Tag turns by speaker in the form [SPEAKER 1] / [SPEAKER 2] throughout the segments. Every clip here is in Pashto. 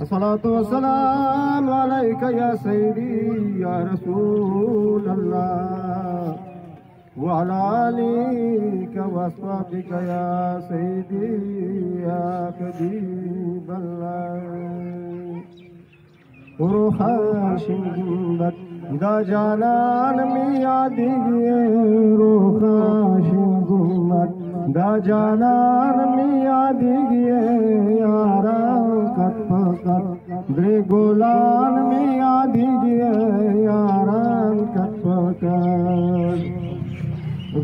[SPEAKER 1] الصلاة والسلام عليك يا سيدي يا رسول الله وعلى آلك وأصحابك يا سيدي يا حبيب الله روحا شنبت دا جانان میادی روحا شنبت دا جانان میادی یارا کت پکت دری گولان میادی یارا کت پکت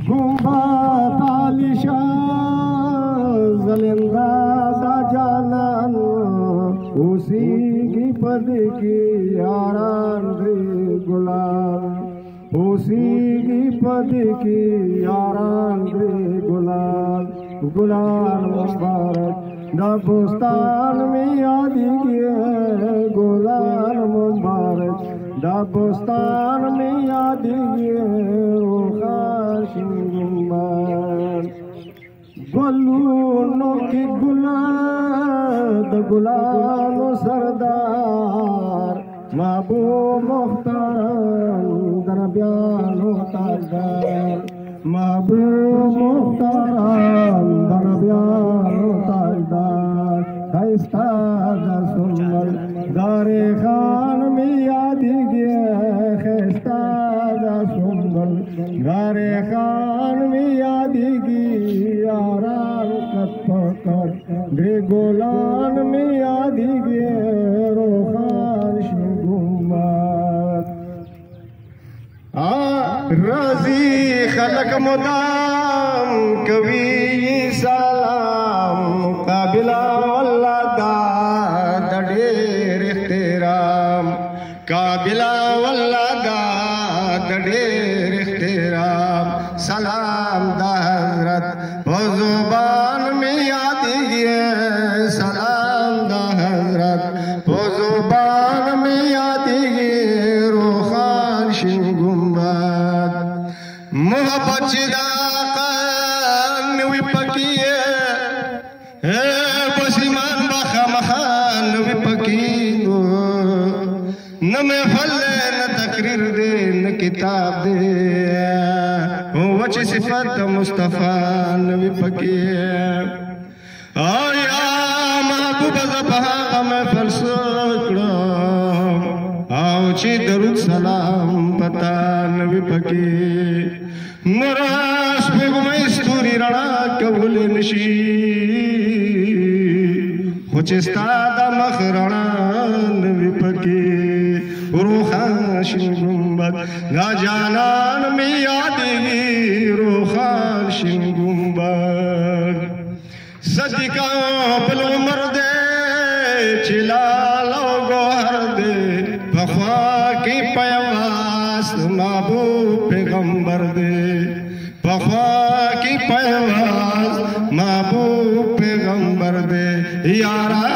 [SPEAKER 1] گمبا تالیشا زلندا دا جانان اسی کی پد کی یاران دری گلان اسی کی پد کی یاران دری گلان گلان مبارک دا بستان میں یادی گئے گلان مبارک دا بستان میں یادی گئے روخاشن گمان گلونوں کی گلان دا گلانو سردار محبوب مختار دربیانو تاجدار محبوب مختار دربیانو تاجدار خیستاد سنبل دار خان میں یادی گئے خیستاد سنبل دار خان میں یادی گئی یاران کت پکت دری گولان میں یادی گئے روخان شنگومت رضی خلق مدام کوي سلام قابلا والله دا ډېر احترام قابلا والله دا ډېر احترام سلام دا حضرت وہ زبان میں یادیږي سلام دا حضرت وہ زبان میں یادیږي روخان شین گنبد محبت چې دا قان وي پکې بس ایمان بخامخا نوي پکې نه محفل نه تقریر دی نه کتاب دی وچ صفات مصطفی نوي پکې آیا محبوب زبها محفل سکړو او چې درود سلام پتا نوي پکې مراش پیغمې ستوري رڼا کول نشي خو چې ستا د مخ رڼا نوي پکې روخان شین گنبد دا جانان میں یادیږي روخان شین گنبد صدقہ بل عمر دے چلال او گوهر دے بخوا کی پیواز محبوب پیغمبر دے بخوا کی پیواز محبوب پیغمبر دے یارا